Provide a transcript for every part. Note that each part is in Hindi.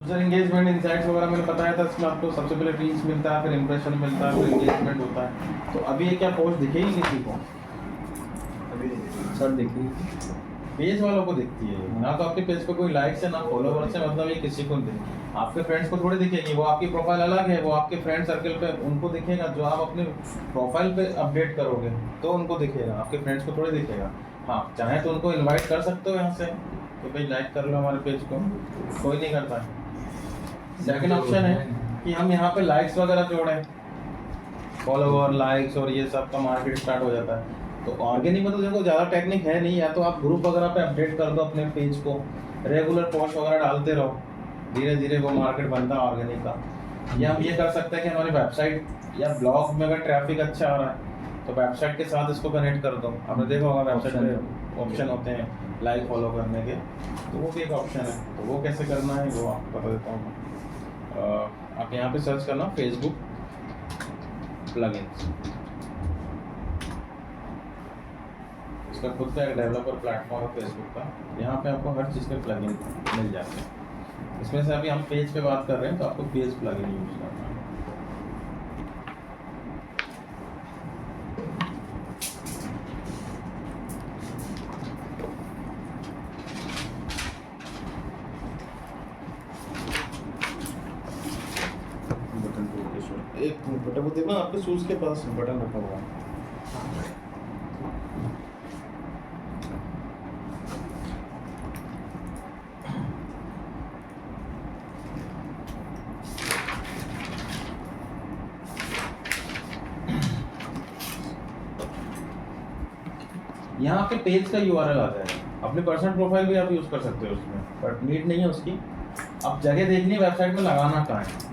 सर एंगेजमेंट इनसाइट्स वगैरह मैंने बताया था, इसमें आपको सबसे पहले रीच मिलता है, फिर इंप्रेशन मिलता है, फिर एंगेजमेंट होता है। तो अभी ये क्या पोस्ट दिखेगी किसी को? अभी सर देखिए, पेज वालों को दिखती है ना, तो आपके पेज पे कोई लाइक्स है ना फॉलोवर्स है, मतलब ये किसी को नहीं दिखेगी। आपके फ्रेंड्स को थोड़ी दिखेगी, वो आपकी प्रोफाइल अलग है, वो आपके फ्रेंड सर्कल पे उनको दिखेगा। जो आप अपने प्रोफाइल पे अपडेट करोगे तो उनको दिखेगा, आपके फ्रेंड्स को थोड़ी दिखेगा। हाँ, चाहे तो उनको इनवाइट कर सकते हो यहाँ से कि भाई लाइक कर लो हमारे पेज को, कोई नहीं करता है। सेकंड ऑप्शन है कि हम यहाँ पे लाइक्स वगैरह जोड़ें, फॉलोवर लाइक्स और ये सब का मार्केट स्टार्ट हो जाता है। तो ऑर्गेनिक में तो देखो ज़्यादा टेक्निक है नहीं, या तो आप ग्रुप वगैरह पे अपडेट कर दो अपने पेज को, रेगुलर पोस्ट वगैरह डालते रहो, धीरे धीरे वो मार्केट बनता है ऑर्गेनिक का। या हम ये कर सकते हैं कि हमारी वेबसाइट या ब्लॉग में अगर ट्रैफिक अच्छा आ रहा है तो वेबसाइट के साथ इसको कनेक्ट कर दो। आपने देखा होगा वेबसाइट पे ऑप्शन होते हैं लाइक फॉलो करने के, तो वो भी एक ऑप्शन है। तो वो कैसे करना है वो आपको बता देता हूँ। आप यहाँ पे सर्च करना फेसबुक प्लगइन्स, इसका खुद का एक डेवलपर प्लेटफॉर्म है फेसबुक का। यहाँ पे आपको हर चीज़ के प्लगइन मिल जाते हैं। इसमें से अभी हम पेज पे बात कर रहे हैं तो आपको पेज प्लगइन यूज करना है। एक बटन वो देखना, आपके शूज के पास बटन रखा हुआ है। यहाँ आपके पेज का यूआरएल आता है, अपनी पर्सनल प्रोफाइल भी आप यूज़ कर सकते हो उसमें, बट नीड नहीं है उसकी। अब जगह देखनी है वेबसाइट में लगाना कहाँ है।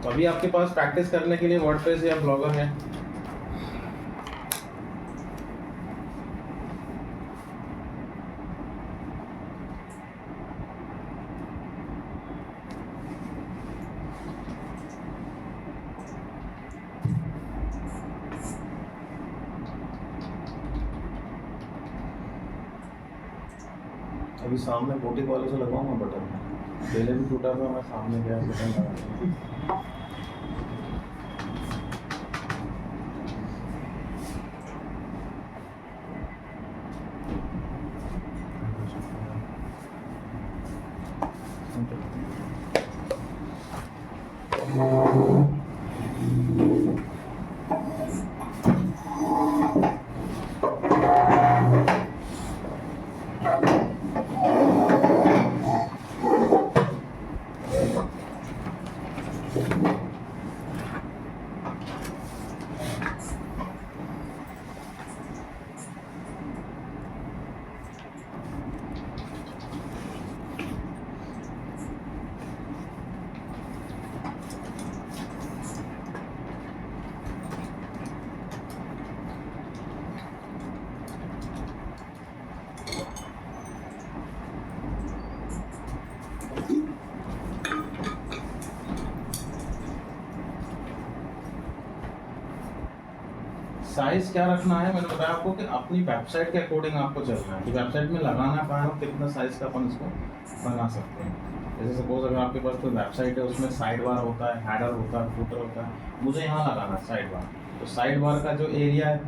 तो अभी आपके पास प्रैक्टिस करने के लिए वर्डप्रेस या ब्लॉगर है। अभी सामने बोटिक वाले से लगाऊंगा बटन, पहले भी टूटा था, मैं सामने गया बटन लगा। साइज क्या रखना है मैंने बताया आपको कि अपनी वेबसाइट के अकॉर्डिंग आपको चलना है कि वेबसाइट में लगाना कहाँ है, कितना साइज का अपन इसको बना सकते हैं। जैसे सपोज अगर आपके पास कोई वेबसाइट है उसमें साइड बार होता है, हेडर होता है, फुटर होता है, मुझे यहाँ लगाना है साइड बार, तो साइड बार का जो एरिया है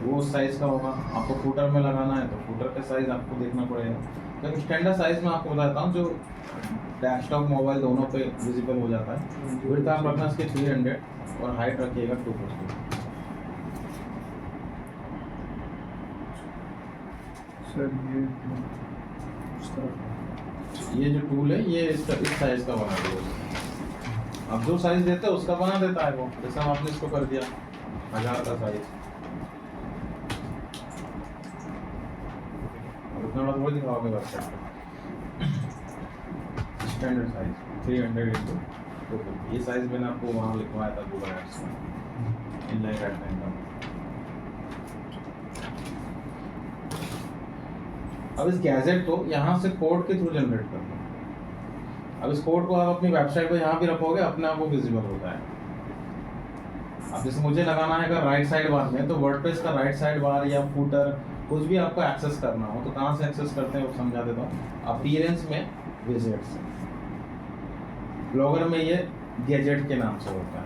वो उस साइज़ का होगा। आपको फुटर में लगाना है तो फुटर का साइज़ आपको देखना पड़ेगा। तो स्टैंडर्ड साइज़ में आपको बताता हूँ जो डेस्कटॉप मोबाइल दोनों पे विजिबल हो जाता है। विड्थ आप रखना इसके 300 और हाइट रखिएगा 250। सर ये जो टूल है ये इस साइज का बना दिया। अब जो साइज देते हैं उसका बना देता है वो, जैसे हम आपने इसको कर दिया 1000 का साइज, और उतना बड़ा थोड़ी दिखाओगे वेबसाइट पे। स्टैंडर्ड साइज 300 ये साइज मैंने आपको वहाँ लिखवाया था गूगल एड्स में, इनलाइन गाइडलाइन का। अब इस गैजेट को यहाँ से कोड के थ्रू जनरेट करना है। अब इस कोड को आप अपनी वेबसाइट पे यहाँ भी रखोगे, अपने आप वो विजिबल होता है। अब जैसे मुझे लगाना है अगर राइट साइड बार में, तो वर्डप्रेस का राइट साइड बार या फुटर कुछ भी आपको एक्सेस करना हो तो कहाँ से एक्सेस करते हैं वो समझा देता हूँ। अपीयरेंस में विजेट्स, ब्लॉगर में ये गैजेट के नाम से होता है,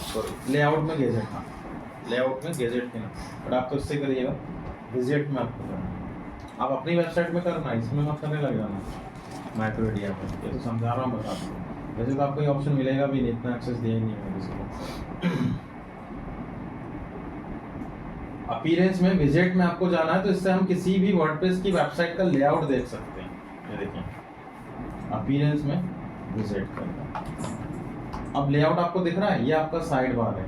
सॉरी लेआउट में गैजेट, हाँ लेआउट में गैजेट के नाम, बट आप तो इससे करिएगा, विजिट में आपको करना है। आप अपनी वेबसाइट में करना, इसमें मत करने लग जाना माइक्रो एडिया पे, ये तो समझा रहा हूँ बस आपको। वैसे तो आपको ये ऑप्शन मिलेगा भी नहीं, इतना एक्सेस दिया ही नहीं है किसी को। अपीयरेंस में विजिट में आपको जाना है, तो इससे हम किसी भी वर्डप्रेस की वेबसाइट का लेआउट देख सकते हैं। ये देखिए अपीयरेंस में विजिट करना। अब लेआउट आपको दिख रहा है, ये आपका साइड बार है,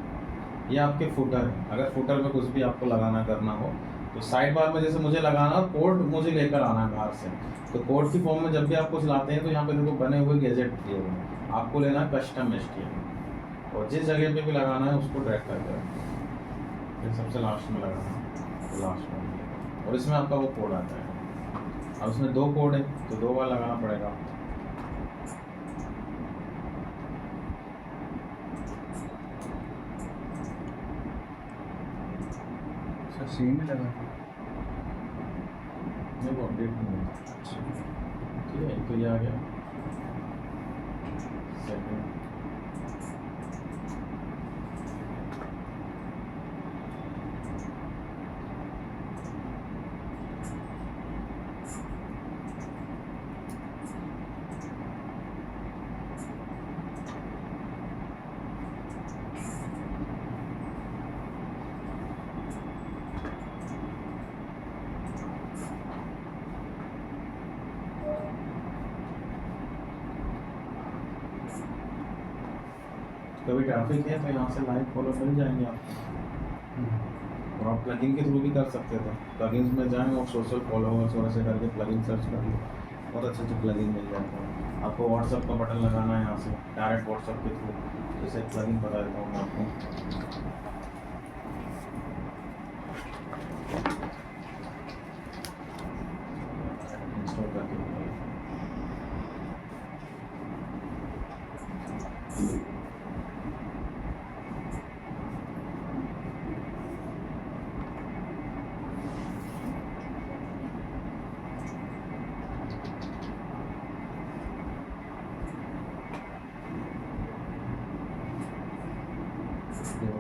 ये आपके फुटर है। अगर फुटर में कुछ भी आपको लगाना करना हो तो साइड बार में जैसे मुझे लगाना, कोड मुझे लेकर आना है बाहर से, तो कोड की फॉर्म में जब भी आप कुछ लाते हैं तो यहाँ पे देखो बने हुए गैजेट दिए हुए हैं, आपको लेना है कस्टम HTML और जिस जगह पे भी लगाना है उसको ड्रैग कर देना, फिर सबसे लास्ट में लगाना है तो लास्ट में, और इसमें आपका वो कोड आता है। अब इसमें 2 कोड है तो 2 बार लगाना पड़ेगा। सर सेम ही लगा। नहीं वो अपडेट नहीं है, ठीक है। तो ये आ गया सेकंड, कभी ट्रैफिक है तो यहाँ से लाइक फॉलो मिल जाएंगे आपको, और आप प्लगइन के थ्रू भी कर सकते थे। प्लगइन्स में जाएं और सोशल फॉलोअर्स और ऐसे करके प्लगइन सर्च कर लो, बहुत अच्छे अच्छे प्लगइन मिल जाते हैं आपको। व्हाट्सएप का बटन लगाना है यहाँ से डायरेक्ट व्हाट्सएप के थ्रू, जैसे प्लगइन बता देता हूँ मैं आपको। इंस्टॉल करके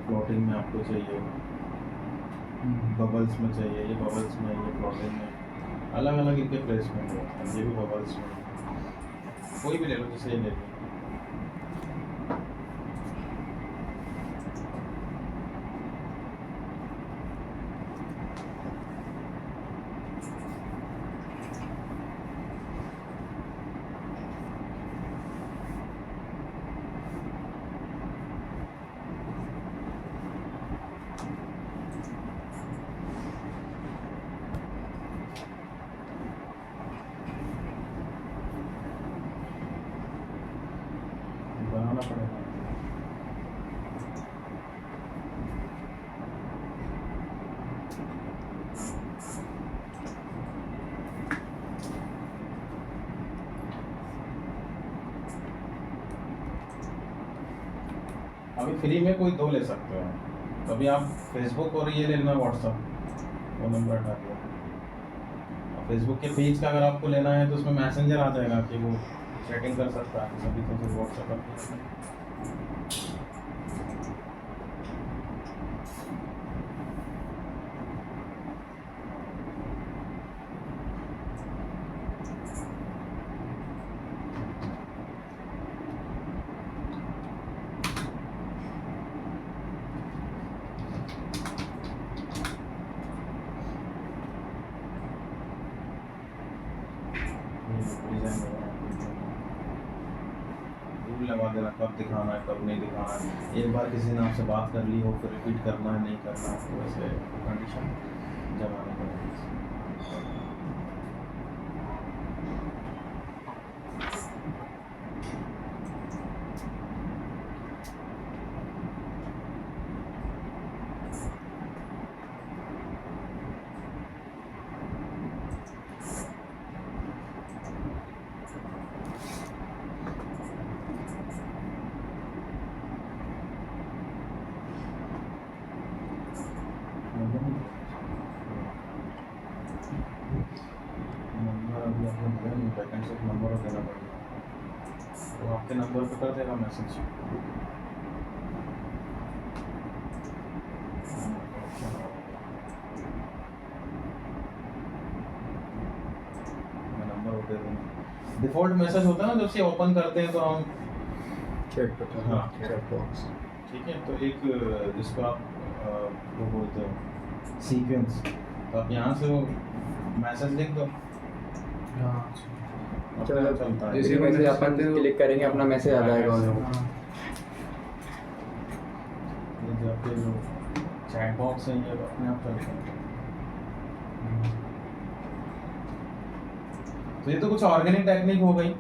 प्लॉटिंग में आपको चाहिए, बबल्स में चाहिए, ये बबल्स में, ये प्लॉटिंग में, अलग अलग इनके प्लेसमेंट होते हैं। ये भी बबल्स में, कोई भी ले लो, जैसे ये ले लो। बनाना पड़ेगा। अभी फ्री में कोई 2 ले सकते हो, तो अभी आप फेसबुक और ये ले लेना व्हाट्सअप, वो नंबर हटा दिया। फेसबुक के पेज का अगर आपको लेना है तो उसमें मैसेंजर आ जाएगा कि वो चैटिंग कर सकता है, सभी तो फिर व्हाट्सएप पर। रूल लगा देना कब दिखाना है कब नहीं दिखाना है। एक बार किसी ने आपसे बात कर ली हो फिर रिपीट करना है नहीं करना है, तो वैसे कंडीशन जमाना पड़ेगा। तो आपके नंबर पे कर देगा मैसेज। मैं नंबर दे दूँगा। डिफ़ॉल्ट मैसेज होता है ना, जब से ओपन करते हैं तो हम चेक करता हूँ। हाँ। Check box. ठीक है, तो एक जिसको आप वो बोलते हो सीक्वेंस, तो आप यहाँ से वो मैसेज लिख दो, हाँ। अपने आप चलता है। जैसे मैसेज अपन क्लिक करेंगे अपना मैसेज आ जाएगा उन्हें। हाँ। ये जो आपके जो चैट बॉक्स है ये अपने आप चलता है। तो ये तो कुछ ऑर्गेनिक टेक्निक हो गई।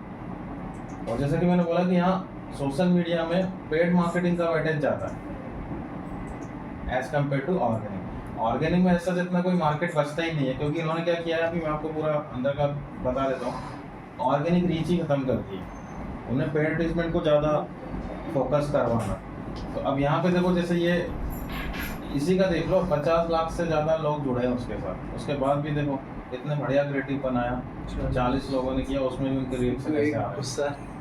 और जैसा कि मैंने बोला कि यहाँ सोशल मीडिया में पेड मार्केटिंग का वेटेज ज़्यादा है as compare to organic. Organic में ऐसा जितना कोई मार्केट बचता ही नहीं है, क्योंकि इन्होंने क्या किया है, अभी मैं आपको पूरा अंदर का बता देता हूँ। ऑर्गेनिक रीच ही खत्म कर दी, उन्हें पेड एडवर्टीजमेंट को ज़्यादा फोकस करवाना। तो अब यहाँ पे देखो, जैसे ये इसी का देख लो, 50 लाख से ज़्यादा लोग जुड़े हैं उसके साथ, उसके बाद भी देखो इतने बढ़िया क्रिएटिव बनाया, 40 लोगों ने किया, उसमें भी उनके रिएक्शन कैसे आ रहे हैं।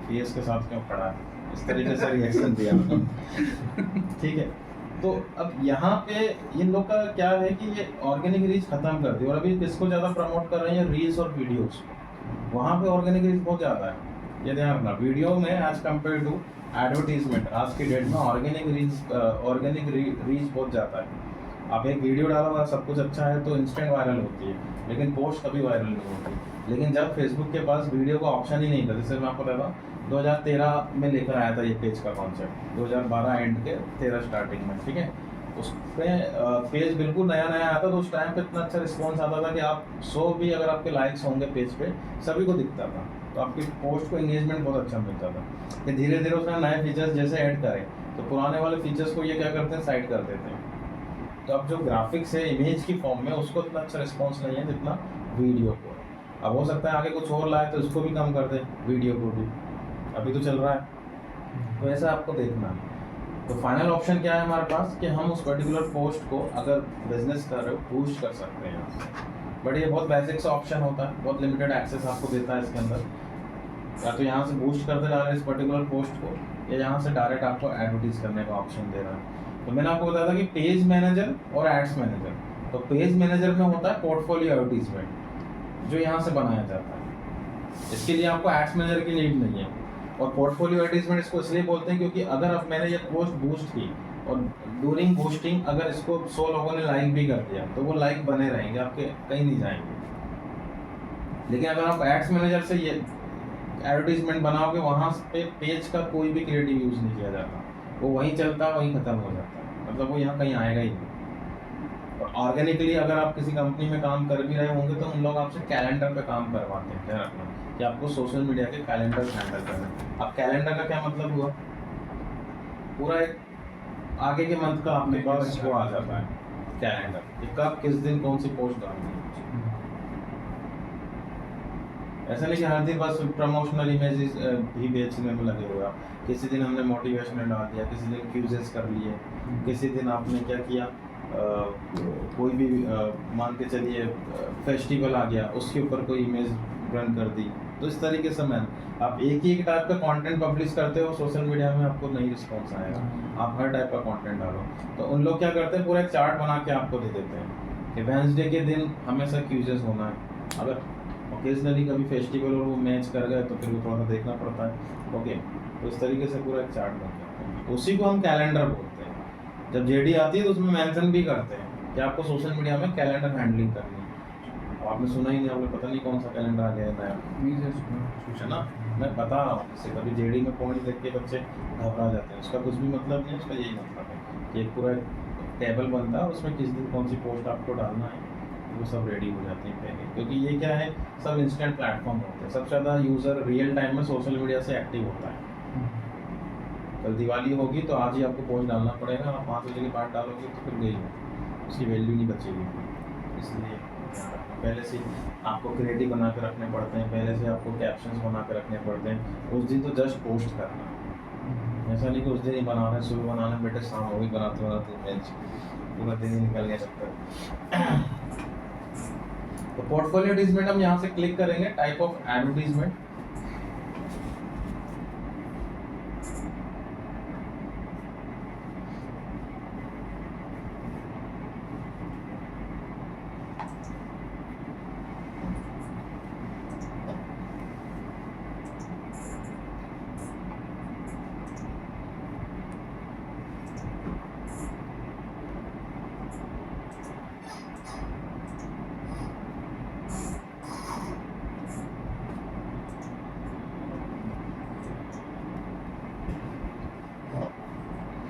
फेस के साथ क्यों खड़ा है, इस तरीके से रिएक्शन दिया। ठीक है, तो अब यहाँ पे इन लोग का क्या है कि ये ऑर्गेनिक रीच खत्म कर दी, और अभी किसको ज़्यादा प्रमोट कर रहे हैं, रील्स और वीडियोस। वहाँ पे ऑर्गेनिक रीच बहुत ज़्यादा है, ये ध्यान रखना। वीडियो में एज कम्पेयर टू एडवर्टीजमेंट आज की डेट में ऑर्गेनिक रीच बहुत ज़्यादा है। आप एक वीडियो डाला हुआ, सब कुछ अच्छा है तो इंस्टेंट वायरल होती है, लेकिन पोस्ट कभी वायरल नहीं होती। लेकिन जब फेसबुक के पास वीडियो का ऑप्शन ही नहीं था, जैसे मैं आपको बताता हूँ 2013 में लेकर आया था ये पेज का कॉन्सेप्ट, 2012 एंड के 13 स्टार्टिंग में। ठीक है, उसमें पेज बिल्कुल नया नया आया था, तो उस टाइम पे इतना अच्छा रिस्पॉन्स आता था कि आप 100 भी अगर आपके लाइक्स होंगे पेज पे, सभी को दिखता था, तो आपकी पोस्ट को एंगेजमेंट बहुत अच्छा मिलता था। कि धीरे धीरे उसने नए फीचर्स जैसे ऐड करे, तो पुराने वाले फीचर्स को ये क्या करते हैं, साइड कर देते हैं। तो अब जो ग्राफिक्स है इमेज की फॉर्म में, उसको इतना अच्छा रिस्पॉन्स नहीं है जितना वीडियो को। अब हो सकता है आगे कुछ और लाए तो इसको भी कम कर दे, वीडियो को भी, अभी तो चल रहा है। तो ऐसा आपको देखना है। तो फाइनल ऑप्शन क्या है हमारे पास, कि हम उस पर्टिकुलर पोस्ट को अगर बिजनेस कर रहे हो बूस्ट कर सकते हैं यहाँ से। बट ये बहुत बेसिक सा ऑप्शन होता है, बहुत लिमिटेड एक्सेस आपको देता है इसके अंदर। या तो यहाँ से बूस्ट करते जा रहे हैं इस पर्टिकुलर पोस्ट को, या यहाँ से डायरेक्ट आपको एडवर्टीज करने का ऑप्शन दे रहा है। तो मैंने आपको बताया था कि पेज मैनेजर और एड्स मैनेजर। तो पेज मैनेजर में होता है पोर्टफोलियो एडवर्टीजमेंट, जो यहाँ से बनाया जाता है। इसके लिए आपको एड्स मैनेजर की नीड नहीं है। और पोर्टफोलियो एडवर्टीजमेंट इसको इसलिए बोलते हैं क्योंकि अगर अब मैंने ये पोस्ट बूस्ट की और ड्यूरिंग बूस्टिंग अगर इसको 100 लोगों ने लाइक भी कर दिया, तो वो लाइक बने रहेंगे आपके, कहीं नहीं जाएंगे। लेकिन अगर आप एड्स मैनेजर से ये एडवर्टीजमेंट बनाओगे, वहाँ पे पेज का कोई भी क्रिएटिव यूज़ नहीं किया जाता, वो वहीं चलता है, वहीं ख़त्म हो जाता है, मतलब वो यहाँ कहीं आएगा ही नहीं। और ऑर्गेनिकली अगर आप किसी कंपनी में काम कर भी रहे होंगे, तो उन लोग आपसे कैलेंडर पे काम करवाते हैं। ध्यान रखना कि आपको सोशल मीडिया के कैलेंडर हैंडल करना है। अब कैलेंडर का क्या मतलब हुआ, पूरा एक आगे के मंथ का आपके पास वो आ जाता है कैलेंडर, कि कब किस दिन कौन सी पोस्ट डालनी है। ऐसा नहीं कि हर दिन बस प्रमोशनल इमेजेस भी बेचने में लगे हुए आप। किसी दिन हमने मोटिवेशनल डाल दिया, किसी दिन क्यूजेस कर लिए, किसी दिन आपने क्या किया, कोई भी मान के चलिए फेस्टिवल आ गया, उसके ऊपर कोई इमेज रन कर दी। तो इस तरीके से मैं आप एक ही टाइप का कंटेंट पब्लिश करते हो सोशल मीडिया में, आपको नहीं रिस्पॉन्स आएगा। आप हर टाइप का कंटेंट डालो। तो उन लोग क्या करते हैं, पूरा एक चार्ट बना के आपको दे देते हैं कि वेडनेसडे के दिन हमेशा क्यूजेस होना है। अगर ओकेजनली कभी फेस्टिवल और वो मैच कर गए तो फिर वो थोड़ा सा देखना पड़ता है। ओके, तो इस तरीके से पूरा एक चार्ट बन जाता है, उसी को हम कैलेंडर बोलते हैं। जब जेडी आती है तो उसमें मेंशन भी करते हैं कि आपको सोशल मीडिया में कैलेंडर हैंडलिंग करनी है। आपने सुना ही नहीं, आपको पता नहीं कौन सा कैलेंडर आ गया है नया, है ना। मैं बता रहा हूँ, जैसे कभी जेडी में पॉइंट देख के बच्चे घबरा जाते हैं, उसका कुछ भी मतलब नहीं, उसका यही मतलब है कि एक पूरा टेबल बनता है, उसमें किस दिन कौन सी पोस्ट आपको डालना है, वो सब रेडी हो जाती है पहले। क्योंकि ये क्या है, सब इंस्टेंट प्लेटफॉर्म होते हैं, सबसे ज़्यादा यूज़र रियल टाइम में सोशल मीडिया से एक्टिव होता है। कल दिवाली होगी तो आज ही आपको पोस्ट डालना पड़ेगा, आप 5 बजे के बाद डालोगे तो फिर गई, उसकी वैल्यू नहीं बचेगी। इसलिए पहले से आपको क्रिएटिव बना के रखने पड़ते हैं, पहले से आपको कैप्शंस बना के रखने पड़ते हैं। उस दिन तो जस्ट पोस्ट करना, ऐसा नहीं कि उस दिन ही बना रहे हैं, सुबह बनाने बेटे शाम हो गई बनाते बनाते इमेज, पूरा दिन ही निकल गया चक्कर। तो पोर्टफोलियो एडवर्टीजमेंट हम यहाँ से क्लिक करेंगे, type of advertisement.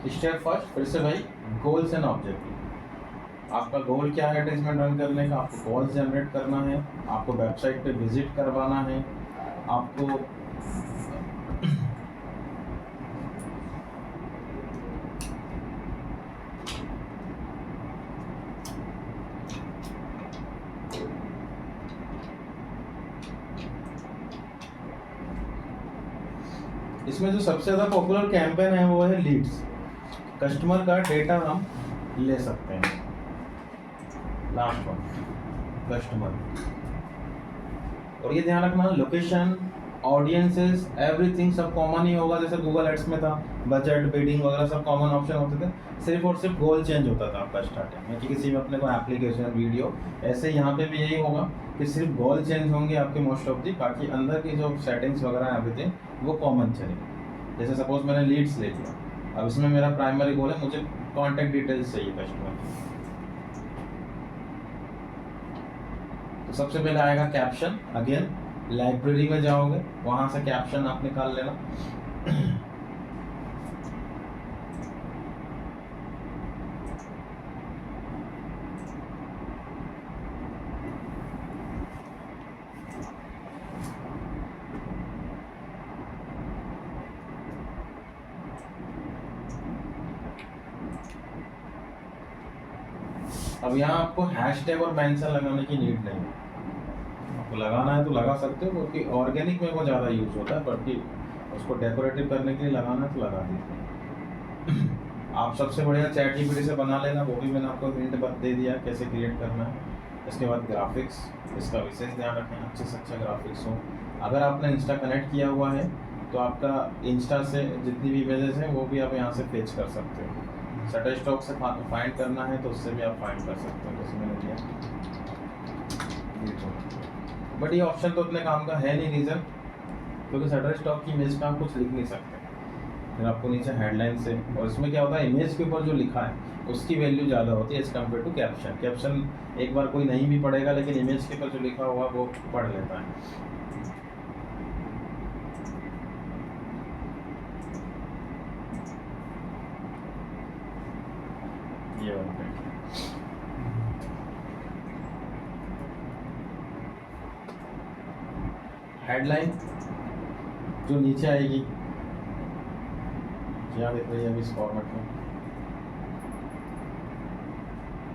Step first फिर से भाई गोल्स एंड ऑब्जेक्टिव। आपका गोल क्या है एडवर्टाइजमेंट रन करने का? आपको कॉल्स जनरेट करना है, आपको वेबसाइट पे विजिट करवाना है, आपको इसमें जो सबसे ज़्यादा पॉपुलर कैंपेन है वो है लीड्स। कस्टमर का डेटा हम ले सकते हैं। लास्ट वन कस्टमर, और ये ध्यान रखना लोकेशन, ऑडियंसेस, एवरीथिंग सब कॉमन ही होगा। जैसे गूगल एड्स में था बजट, बिडिंग वगैरह सब कॉमन ऑप्शन होते थे, सिर्फ और सिर्फ गोल चेंज होता था आपका स्टार्टिंग में कि किसी में अपने को एप्लीकेशन वीडियो। ऐसे यहाँ पे भी यही होगा कि सिर्फ गोल चेंज होंगे आपके मोस्ट ऑफ दी, बाकी अंदर की जो सेटिंग्स वगैरह एवरीथिंग वो कॉमन चलेगी। जैसे सपोज मैंने लीड्स ले लिया, अब इसमें मेरा प्राइमरी गोल है मुझे कॉन्टैक्ट डिटेल्स चाहिए कस्टमर की। तो सबसे पहले आएगा कैप्शन। अगेन लाइब्रेरी में जाओगे, वहां से कैप्शन आप निकाल लेना। अब यहाँ आपको हैशटैग और मेंशन लगाने की नीड नहीं है। आपको लगाना है तो लगा सकते हो, क्योंकि ऑर्गेनिक में वो ज़्यादा यूज होता है, बल्कि उसको डेकोरेटिव करने के लिए लगाना है तो लगा दीजिए। आप सबसे बढ़िया चैट जीपीटी से बना लेना, वो भी मैंने आपको हिंट दे दिया कैसे क्रिएट करना है। इसके बाद ग्राफिक्स, इसका विशेष ध्यान रखें अच्छे से अच्छा ग्राफिक्स हो। अगर आपने इंस्टा कनेक्ट किया हुआ है तो आपका इंस्टा से जितनी भी इमेजेस हैं वो भी आप यहाँ से फेच कर सकते हो। शटरस्टॉक से फाइंड करना है तो उससे भी आप फाइंड कर सकते हो, जैसे मैंने किया। बट ये ऑप्शन तो उतने काम का है नहीं, रीज़न क्योंकि शटरस्टॉक की इमेज का आप कुछ लिख नहीं सकते। फिर आपको नीचे हेडलाइन से, और इसमें क्या होता है इमेज के ऊपर जो लिखा है उसकी वैल्यू ज़्यादा होती है as compare to caption. Caption एक बार कोई नहीं भी पढ़ेगा, लेकिन इमेज के ऊपर जो लिखा हुआ वो पढ़ लेता है। ये हेडलाइन जो नीचे आएगी क्या देख रही है अभी इस फॉर्मेट में।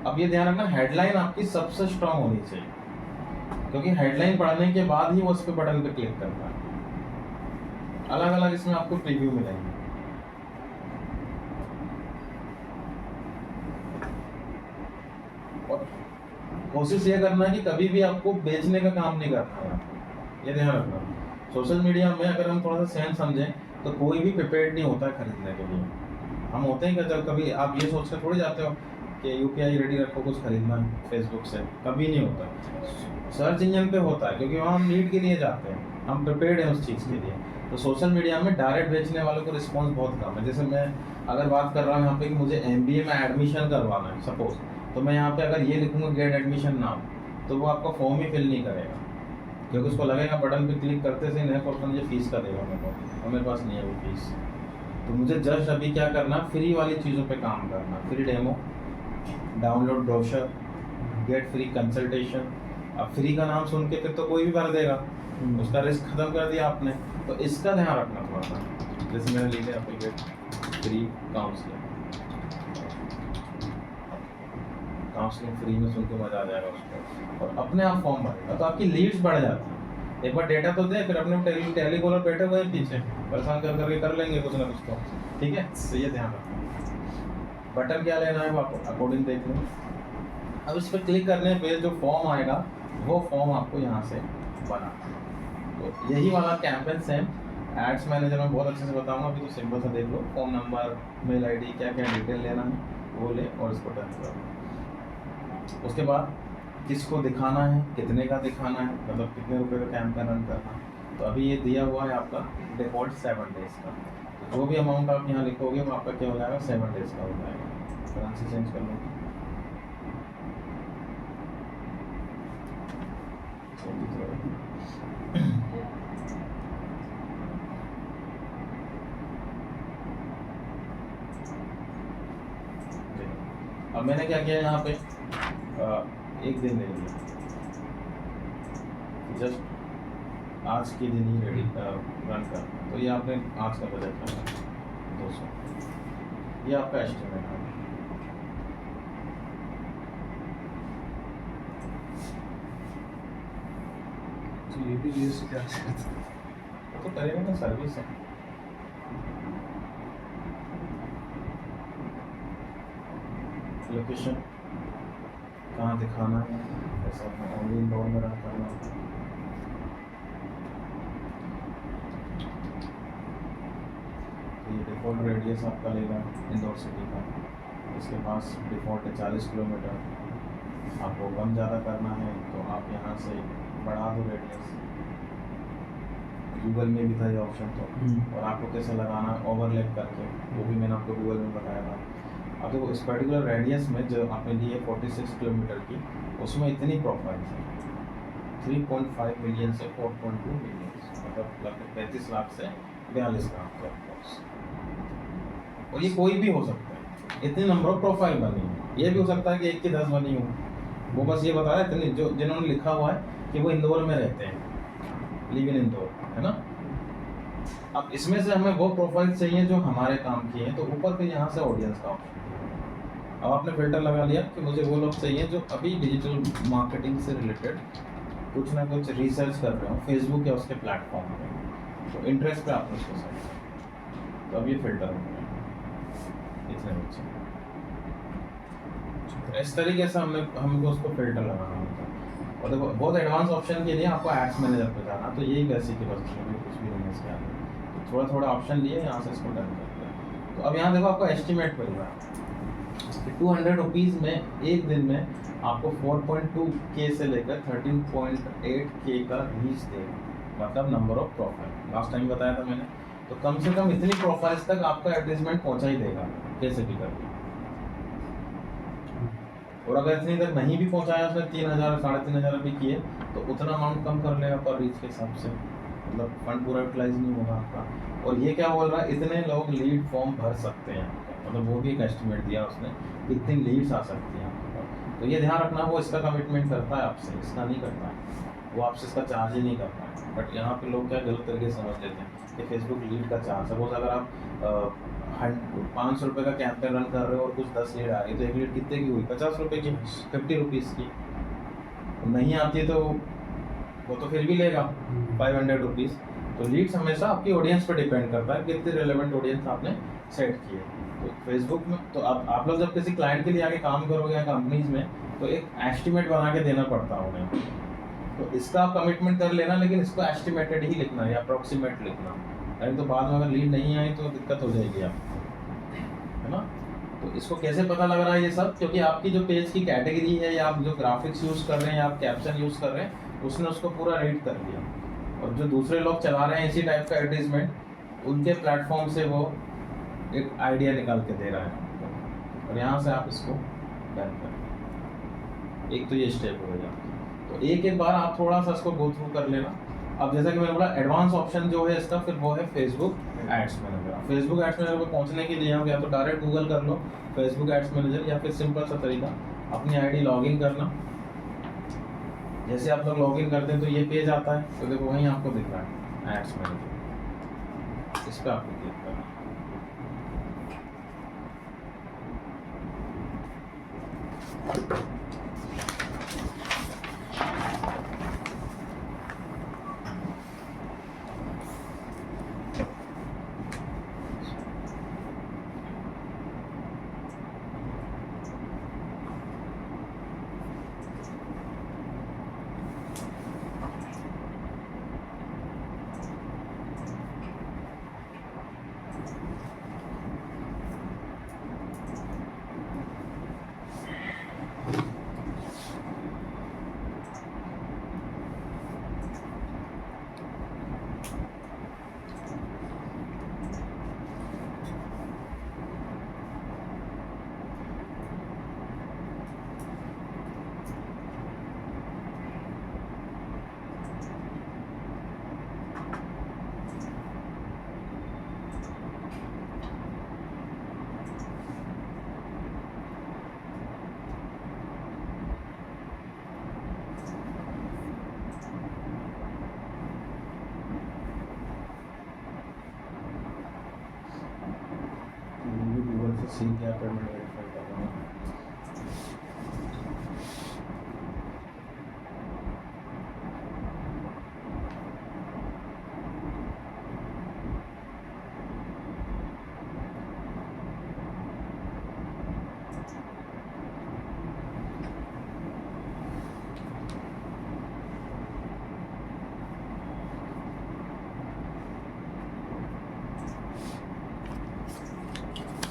अब ये ध्यान रखना हेडलाइन आपकी सबसे स्ट्रांग होनी चाहिए, क्योंकि हेडलाइन पढ़ने के बाद ही वो उस पे बटन पे क्लिक करता है। अलग अलग इसमें आपको प्रीव्यू मिलेंगे। और कोशिश ये करना है कि कभी भी आपको बेचने का काम नहीं करना है, ये ध्यान रखना। सोशल मीडिया में अगर हम थोड़ा सा सेंस समझें तो कोई भी प्रिपेयर्ड नहीं होता है खरीदने के लिए। हम होते हैं कि जब कभी आप ये सोच कर थोड़ी जाते हो कि यूपीआई रेडी रखो कुछ खरीदना है फेसबुक से, कभी नहीं होता। सर्च इंजन पे होता है, क्योंकि वहाँ हम नीड के लिए जाते हैं, हम प्रिपेयर्ड हैं उस चीज़ के लिए। तो सोशल मीडिया में डायरेक्ट बेचने वालों को रिस्पॉन्स बहुत कम है। जैसे मैं अगर बात कर रहा हूँ यहाँ पे कि मुझे MBA में एडमिशन करवाना है सपोज, तो मैं यहाँ पे अगर ये लिखूँगा गेट एडमिशन नाउ, तो वो आपका फॉर्म ही फिल नहीं करेगा, क्योंकि उसको लगेगा बटन पे क्लिक करते से नया पर्सन ये फीस का देगा मेरे को, और मेरे पास नहीं है वो फीस। तो मुझे जस्ट अभी क्या करना, फ्री वाली चीज़ों पे काम करना। Free demo, download brochure, get free consultation. अब फ्री का नाम सुन के फिर तो कोई भी भर देगा, उसका रिस्क खत्म कर दिया आपने। तो इसका ध्यान रखना थोड़ा सा। जैसे मैंने लिखे यहाँ पे get free counselling, counselling free में सुन के मजा आ जाएगा उसको, और अपने आप फॉर्म भरेगा तो आपकी लीड्स बढ़ जाती है। एक बार डेटा तो दे, फिर अपने टेली कॉलर बैठे हुए हैं पीछे परेशान कर करके कर लेंगे कुछ ना कुछ तो, ठीक है। तो ये ध्यान रखना। बटन क्या लेना है वो आपको अकॉर्डिंग देख लें। अब इस पर क्लिक करने पे जो फॉर्म आएगा वो फॉर्म आपको यहाँ से बनाना है। तो यही वाला कैंपेन सेम एड्स मैनेजर में बहुत अच्छे से बताऊंगा। अभी तो सिंपल सा देख लो, फोन नंबर, मेल आईडी, क्या क्या डिटेल लेना है वो ले और इसको डन करो। उसके बाद किसको दिखाना है, कितने का दिखाना है, मतलब कितने रुपए का कैंपेन रन करना है। तो अभी ये दिया हुआ है आपका डिफॉल्ट 7 डेज का, तो जो भी अमाउंट आप यहाँ लिखोगे वो आपका क्या हो जाएगा 7 डेज का हो जाएगा। करेंसी चेंज कर लो। अब मैंने क्या किया यहाँ पे एक दिन ले लिया, जस्ट आज के दिन ही रेडी रन कर, तो ये आपने आज का बजट करना 200, ये आपका एस्टिमेट है। तो ये भी जीएसटी क्या है? वो तो करेगा ना, सर्विस है। लोकेशन कहाँ दिखाना है, ऐसा ओनली इंदौर में रन करना है। तो ये डिफ़ॉल्ट रेडियस आपका लेगा इंदौर सिटी का, इसके पास डिफ़ॉल्ट है 40 किलोमीटर। आपको कम ज़्यादा करना है तो आप यहाँ से बढ़ा दो रेडियस, गूगल में भी था ये ऑप्शन तो। और आपको कैसे लगाना ओवरलैप करके, वो भी मैंने आपको गूगल में बताया था। अब देखो इस पर्टिकुलर रेडियस में जो आपने ली है 46 किलोमीटर की, उसमें इतनी प्रोफाइल्स हैं 3.5 मिलियन से 4.2 मिलियन, मतलब लगभग 35 लाख से 42 लाख के आसपास। और ये कोई भी हो सकता है, इतनी नंबर ऑफ प्रोफाइल बनी है। ये भी हो सकता है कि 1 की 10 बनी हो। वो बस ये बता रहा है इतनी, जो जिन्होंने लिखा हुआ है कि वो इंदौर में रहते हैं, लिव इन इंदौर, है ना। अब इसमें से हमें वो प्रोफाइल चाहिए जो हमारे काम की है, तो ऊपर पे यहाँ से ऑडियंस का ऑप्शन। अब आपने फिल्टर लगा लिया कि मुझे वो लोग चाहिए जो अभी डिजिटल मार्केटिंग से रिलेटेड कुछ ना कुछ रिसर्च कर रहे हो फेसबुक या उसके प्लेटफॉर्म पे, तो इंटरेस्ट पे आपने उसको सेट किया, तो अब ये फिल्टर हो गया इतने बच्चे। इस तरीके से हमको उसको फिल्टर लगाना होता है। और देखो बहुत एडवांस ऑप्शन के लिए आपको एड्स मैनेजर पे जाना, तो यही बेसिक है, बस इसमें कुछ भी नहीं है इसके आगे। तो थोड़ा थोड़ा ऑप्शन लिए यहाँ से इसको डन करते हैं। तो अब यहाँ देखो आपको एस्टिमेट मिल रहा है 200 रुपीज़ में एक दिन में आपको 4.2K से लेकर 13.8K का रीच देगा, मतलब number of profile. Last time बताया था मैंने, तो कम से कम इतनी प्रोफाइल्स तक आपका एडवर्टाइजमेंट पहुंचा ही देगा कैसे भी करके। और अगर इतनी तक नहीं भी पहुंचाया उसने 3000 3,500 रुपये किए, तो उतना अमाउंट कम कर लेगा पर रीच के हिसाब से, मतलब फंड पूरा यूटिलाइज नहीं होगा आपका। और ये क्या बोल रहा है, इतने लोग लीड फॉर्म भर सकते हैं, मतलब वो भी एक एस्टिमेट दिया उसने, कितनी लीड्स आ सकती हैं आपके पास। तो ये ध्यान रखना, वो इसका कमिटमेंट करता है आपसे, इसका नहीं करता है, वो आपसे इसका चार्ज ही नहीं करता है। बट यहाँ पे लोग क्या गलत तरीके से समझ लेते हैं कि फेसबुक लीड का चार्ज। सपोज अगर आप 500 रुपये का कैंपेन रन कर रहे हो और कुछ 10 लीड आ रही, तो एक लीड कितने की हुई, 50 रुपये की, 50 रुपीज़ की। नहीं आती है तो वो तो फिर भी लेगा 500 रुपीज़। तो लीड्स हमेशा आपकी ऑडियंस पर डिपेंड करता है, कितनी रिलेवेंट ऑडियंस आपने सेट की है। तो फेसबुक में तो आप लोग जब किसी क्लाइंट के लिए आके काम करोगे या कंपनीज में, तो एक एस्टिमेट बना के देना पड़ता है उन्हें। तो इसका आप कमिटमेंट कर लेना, लेकिन इसको एस्टिमेटेड ही लिखना है या अप्रोक्सीमेट लिखना, नहीं तो बाद में अगर लीड नहीं आई तो दिक्कत हो जाएगी आपको, है ना। तो इसको कैसे पता लग रहा है ये सब, क्योंकि आपकी जो पेज की कैटेगरी है या आप जो ग्राफिक्स यूज़ कर रहे हैं या आप कैप्शन यूज़ कर रहे हैं, उसने उसको पूरा रीड कर लिया। और जो दूसरे लोग चला रहे हैं इसी टाइप का एडवर्टीजमेंट, उनके प्लेटफॉर्म से वो एक आइडिया निकाल के दे रहा है, और यहाँ से आप इसको डन करें। एक तो ये स्टेप हो गया। तो एक बार आप थोड़ा सा इसको गो थ्रू कर लेना। अब जैसा कि मैंने बोला, एडवांस ऑप्शन जो है इसका फिर वो है Facebook ads manager. Facebook ads manager पर पहुंचने के लिए आप या तो डायरेक्ट गूगल कर लो फेसबुक एड्स मैनेजर, या फिर सिंपल सा तरीका अपनी आईडी लॉगिन करना। जैसे आप लोग लॉगिन करते हैं तो ये पेज आता है, तो देखो वहीं आपको दिख रहा है एड्स मैनेजर, इस पर आपको क्लिक करना है। सीख गया पेमेंट वेरीफाई कर रहा हूँ।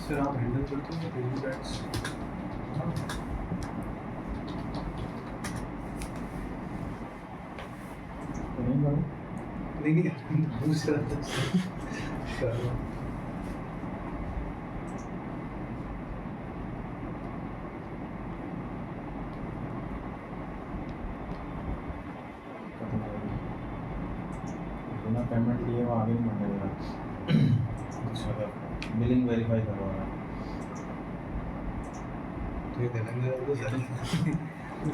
सर आप हैंडल करते हो डेली बैट्स? नहीं करूँ नहीं पूछ रहा था चलो बिना पेमेंट लिए वो आगे नहीं बढ़ेगा। अच्छा बिलिंग वेरीफाई करवा रहा है। तो ये तेलंगाना तो सर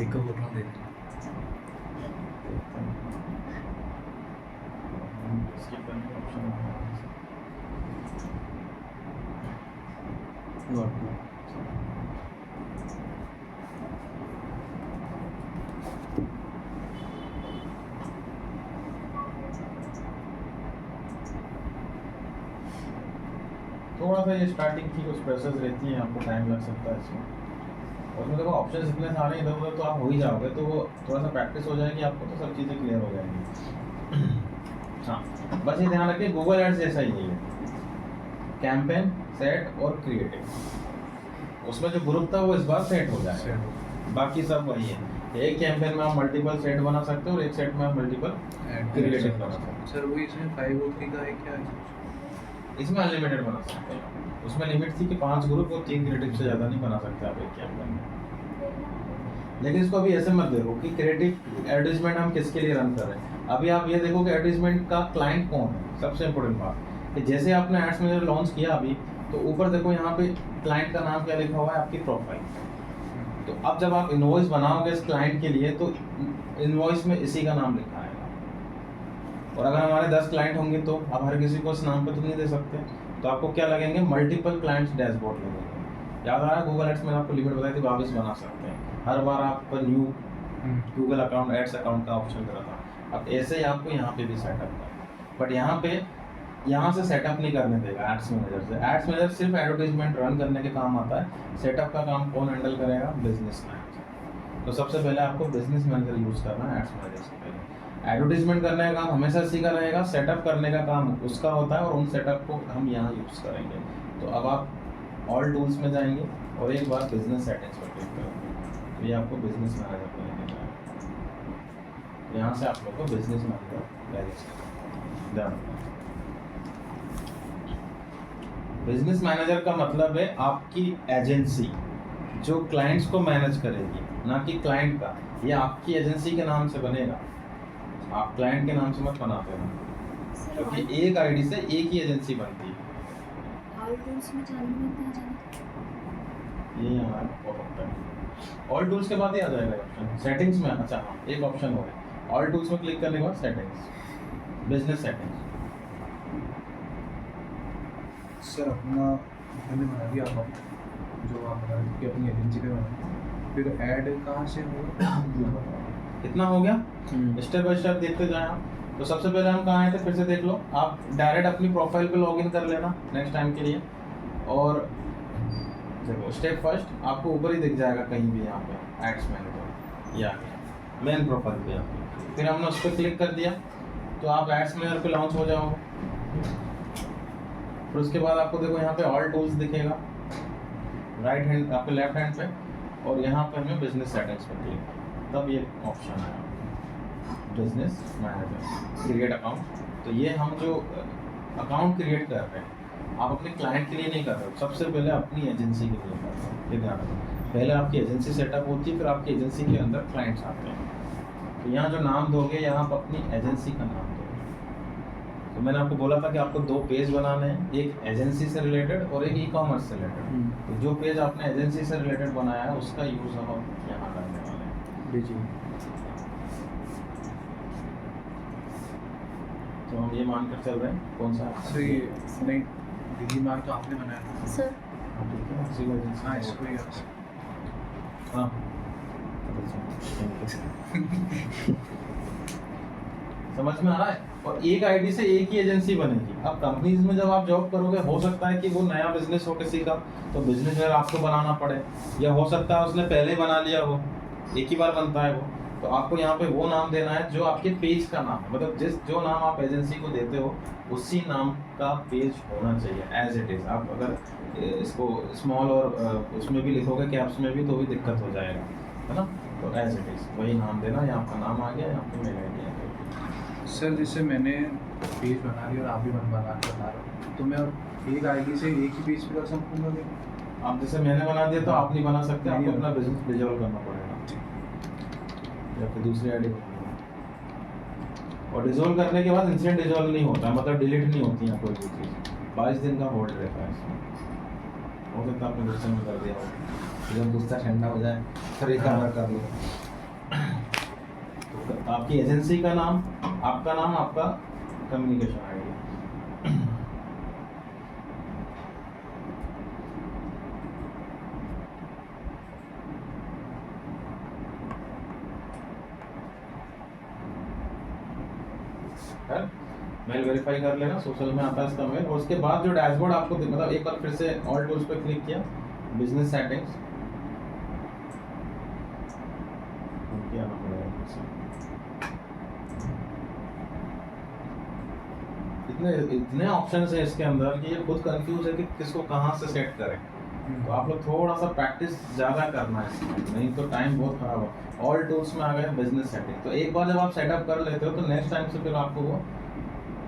एक को बोल रहा हूँ देख स्किप करने का ऑप्शन है। थोड़ा सा ये स्टार्टिंग की कुछ प्रोसेस रहती है, आपको टाइम लग सकता है इसमें। और उसमें देखो ऑप्शंस इतने सारे इधर उधर तो आप हो ही जाओगे, तो वो थोड़ा सा प्रैक्टिस हो जाएगी आपको, तो सब चीज़ें क्लियर हो जाएंगी। हाँ बस ये ध्यान रखिए गूगल एड्स जैसा ही है, कैंपेन सेट और क्रिएटिव। उसमें जो ग्रुप था वो इस बार सेट हो जाएगा, बाकी सब वही है। एक कैंपेन में आप मल्टीपल सेट बना सकते हो और एक सेट में आप मल्टीपल क्रिएटिव बना सकते हो। सर वो इसमें 5 और 3 का है क्या? इसमें अनलिमिटेड बना सकते हैं। उसमें लिमिट थी कि 5 ग्रुप और 3 क्रिएटिव से ज़्यादा नहीं बना सकते आप एक कैंपेन में। लेकिन इसको अभी ऐसे मत देखो कि क्रिएटिव एडवर्टाइजमेंट हम किसके लिए रन कर रहे हैं। अभी आप ये देखो कि एडवर्टाइजमेंट का क्लाइंट कौन है, सबसे इंपॉर्टेंट बात कि जैसे आपने एड्स मैनेजर लॉन्च किया अभी, तो ऊपर देखो यहाँ पे क्लाइंट का नाम क्या लिखा हुआ है, आपकी प्रोफाइल। तो अब जब आप इनवॉइस बनाओगे इस क्लाइंट के लिए, तो इनवॉइस में इसी का नाम लिखा आएगा। और अगर हमारे 10 क्लाइंट होंगे तो आप हर किसी को इस नाम पे तो नहीं दे सकते, तो आपको क्या लगेंगे, मल्टीपल क्लाइंट्स डैशबोर्ड लगेंगे। याद आ रहा है गूगल एड्स में आपको लिमिट बताई थी 22 बना सकते हैं, हर बार आपको new Google account ads account का ऑप्शन दे रहा था। अब ऐसे ही आपको यहाँ पे भी सेटअप करना, बट यहाँ पे यहाँ से सेटअप नहीं करने देगा एड्स मैनेजर से। एड्स मैनेजर सिर्फ एडवर्टाइजमेंट रन करने के काम आता है, सेटअप का काम कौन हैंडल करेगा, बिजनेस मैनेजर। तो सबसे पहले आपको बिजनेस मैनेजर यूज़ करना है एड्स मैनेजर से पहले। एडवर्टाइजमेंट करने का काम हमेशा सीखा रहेगा, सेटअप करने का काम उसका होता है और उन सेटअप को हम यहाँ यूज़ करेंगे। तो अब आप ऑल टूल्स में जाएंगे और एक बार बिजनेस सेटिंग्स पर क्लिक करेंगे, तो ये आपको बिजनेस मैनेजर पर लेके जाएगा। तो यहाँ से आप लोग को बिजनेस मैनेजर ध्यान रखना। बिजनेस मैनेजर का मतलब है आपकी एजेंसी जो क्लाइंट्स को मैनेज करेगी, ना कि क्लाइंट का। ये आपकी एजेंसी के नाम से बनेगा, आप क्लाइंट के नाम से मत बनाते हो, क्योंकि एक आईडी से एक ही एजेंसी बनती है। ऑल टूल्स में जाने में इतना जाना ये हमारा पॉपअप है। ऑल टूल्स के बाद ही आ जाएगा ऑप्शन सेटिंग्स में। अच्छा हाँ, एक ऑप्शन हो गया, ऑल टूल्स में क्लिक करने के बाद सेटिंग्स, बिजनेस सेटिंग्स। सर अपना मैंने बना दिया अकाउंट जो आप बता रहे थे कि अपनी एजेंसी पे बना, फिर ऐड कहाँ से होगा? इतना हो गया, स्टेप बाय स्टेप देखते जाएं आप। तो सबसे पहले हम कहाँ आए थे, फिर से देख लो। आप डायरेक्ट अपनी प्रोफाइल पे लॉगिन कर लेना नेक्स्ट टाइम के लिए। और देखो स्टेप फर्स्ट आपको ऊपर ही दिख जाएगा कहीं भी, यहाँ पे एड्स मैनेजर या मेन प्रोफाइल पे आपकी। फिर हमने उस पर क्लिक कर दिया तो आप एड्स मैनेजर पे लॉन्च हो जाओगे। फिर उसके बाद आपको देखो यहाँ पे ऑल टूल्स दिखेगा राइट हैंड, आपके लेफ्ट हैंड पे, और यहाँ पे हमें बिजनेस सेटिंग्स पे क्लिक करना, तब ये ऑप्शन आया बिजनेस मैनेजर क्रिएट अकाउंट। तो ये हम जो अकाउंट क्रिएट कर रहे हैं, आप अपने क्लाइंट के लिए नहीं कर रहे हो, सबसे पहले अपनी एजेंसी के लिए कर रहे हो। ये ध्यान रखो, पहले आपकी एजेंसी सेटअप होती है, फिर आपकी एजेंसी के अंदर क्लाइंट्स आते हैं। तो यहाँ जो नाम दोगे, यहाँ आप अपनी एजेंसी का नाम दोगे। तो मैंने आपको बोला था कि आपको 2 पेज बनाने हैं, एक एजेंसी से रिलेटेड और एक ई कॉमर्स से रिलेटेड। तो जो पेज आपने एजेंसी से रिलेटेड बनाया है उसका यूज़ हम यहाँ करने वाले हैं। जी। तो हम ये मानकर चल रहे हैं कौन सा सर ये नहीं, दिल्ली मार्ग तो आपने बनाया था। सर ठीक है, किसी को एजेंसी हाँ इसको ही आप हाँ समझ में आ रहा है। और एक आईडी से एक ही एजेंसी बनेगी। अब कंपनीज में जब आप जॉब करोगे, हो सकता है कि वो नया बिजनेस हो किसी का, तो बिजनेस अगर आपको बनाना पड़े, या हो सकता है उसने पहले बना लिया हो, एक ही बार बनता है वो, तो आपको यहाँ पे वो नाम देना है जो आपके पेज का नाम है। मतलब जो नाम आप एजेंसी को देते हो उसी नाम का पेज होना चाहिए एज इट इज। आप अगर इसको स्मॉल और उसमें भी लिखोगे, कैप्स में भी, तो भी दिक्कत हो जाएगा, है ना। तो एज इट इज वही नाम देना। यहाँ आपका नाम आ गया, यहाँ पे मेल आईडी आ गया। सर जैसे मैंने पेज बना लिया और आप भी बना के बता रहे हो, तो मैं एक आईडी से एक ही पेज पे कर सकूँगा क्या? आप जैसे मैंने बना दिया तो आप नहीं बना सकते, आपको अपना बिजनेस डिजॉल्व करना पड़ेगा या फिर दूसरी आईडी बनानी। और डिजॉल्व करने के बाद इंस्टेंट डिजॉल्व नहीं होता, मतलब डिलीट नहीं होती है कोई भी चीज़। 22 दिन का होल्ड रहता है इसमें। हो सकता है आपने गुस्से में कर दिया हो, जब गुस्सा ठंडा हो जाए फिर रिकवर कर लो। तो आपकी एजेंसी का नाम, आपका कम्युनिकेशन आईडी। मेल वेरीफाई कर लेना, सोशल में आता है इसका मेल। और उसके बाद जो डैशबोर्ड आपको मतलब एक बार फिर से ऑल टूल्स पे क्लिक किया, बिजनेस सेटिंग्स क्या नाम है इतने ऑप्शंस हैं इसके अंदर कि ये खुद कंफ्यूज है कि किसको कहाँ से सेट करें। तो आप लोग थोड़ा सा प्रैक्टिस ज़्यादा करना है इसमें, नहीं तो टाइम बहुत खराब हो। ऑल टूल्स में आ गए बिजनेस सेटिंग, तो एक बार जब आप सेटअप कर लेते हो तो नेक्स्ट टाइम से फिर आपको वो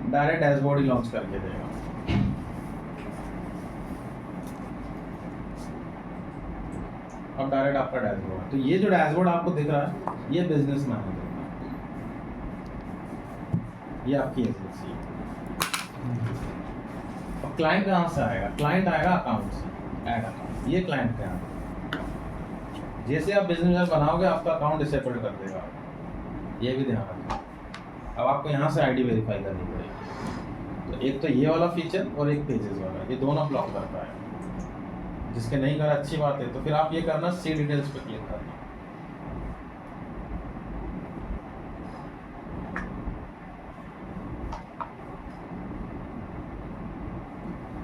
डायरेक्ट डैशबोर्ड ही लॉन्च करके देगा। अब डायरेक्ट आपका डैशबोर्ड है। तो ये जो डैशबोर्ड आपको दिख रहा है, ये बिजनेस मैनेजर का, ये आपकी एजेंसी है। अब क्लाइंट कहाँ से आएगा? क्लाइंट आएगा अकाउंट से, ऐड अकाउंट, ये क्लाइंट का है। जैसे आप बिजनेस बनाओगे आपका अकाउंट डिसेबल कर देगा, ये भी ध्यान रखना। अब आपको यहाँ से आईडी वेरीफाई करनी पड़ेगी। तो एक तो ये वाला फीचर और एक पेजेस वाला, ये दोनों ब्लॉक करता है। जिसके नहीं करा अच्छी बात है, तो फिर आप ये करना, सी डिटेल्स पे क्लिक करना।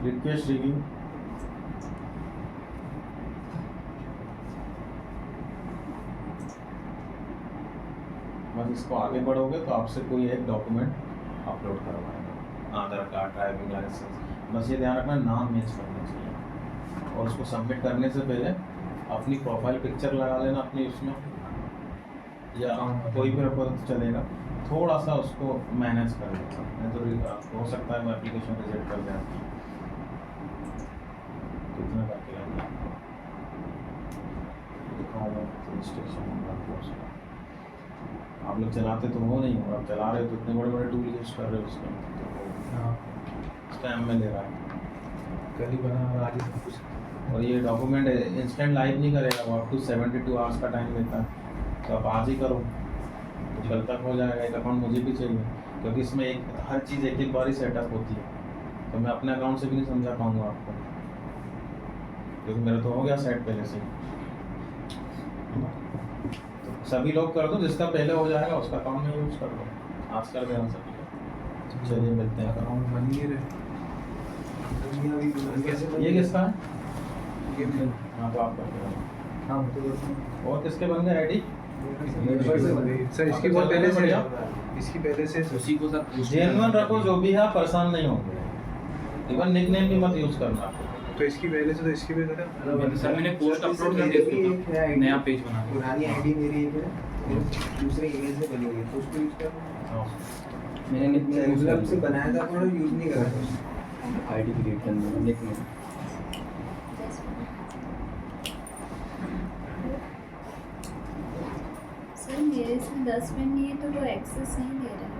रिक्वेस्ट रिव्यू, बस इसको आगे बढ़ोगे तो आपसे कोई एक डॉक्यूमेंट अपलोड करवाएगा, आधार कार्ड, ड्राइविंग लाइसेंस। बस ये ध्यान रखना नाम मैच करना चाहिए। और उसको सबमिट करने से पहले अपनी प्रोफाइल पिक्चर लगा लेना अपनी उसमें, या कोई भी रखो चलेगा। थोड़ा सा उसको मैनेज कर लेना, नहीं तो हो सकता है वो एप्लीकेशन रिजेक्ट कर दे आपकी। कितना करके लेंगे आप लोग चलाते तो वो नहीं हो, आप चला रहे हो तो इतने बड़े बड़े टूल यूज़ कर रहे हो उसमें, स्पैम में ले रहा है। कल ही बना और आज ही सब कुछ। और ये डॉक्यूमेंट इंस्टेंट लाइव नहीं करेगा, वो आपको 72 आवर्स का टाइम लेता है। तो आप आज ही करो तो कल तक हो जाएगा। एक अकाउंट मुझे भी चाहिए, क्योंकि इसमें हर चीज़ एक बार ही सेटअप होती है, तो मैं अपने अकाउंट से भी नहीं समझा पाऊँगा आपको, क्योंकि मेरा तो हो गया सेट पहले से। तो सभी लोग कर दो, जिसका पहले हो जाएगा उसका अकाउंट में यूज़ कर दो। आज कर देना सभी लोग। चलिए मिलते हैं। अकाउंट बन ही नहीं रहे। ये किसका है? ये मैं- हाँ तो आप कर दो। हाँ मैं तो करता हूँ। और किसके बन गए आईडी? सर इसकी बहुत पहले से, इसकी पहले से उसी को सर जेन्युइन रखो, जो भी है, परेशान नहीं होंगे। इवन निकनेम भी मत यूज़ करना। तो इसकी पहले से, तो इसकी पहले था। सर मैंने पोस्ट अपलोड कर दिया, नया पेज बना के। पुरानी आईडी मेरी एक है, दूसरे ईमेल से बनी हुई है, तो उसको यूज कर। मैंने मतलब से बनाया था पर यूज नहीं करा था। आईडी क्रिएट करना है, निकनेम। सर मेरे से 10 मिनट नहीं है तो वो एक्सेस नहीं दे रहा है।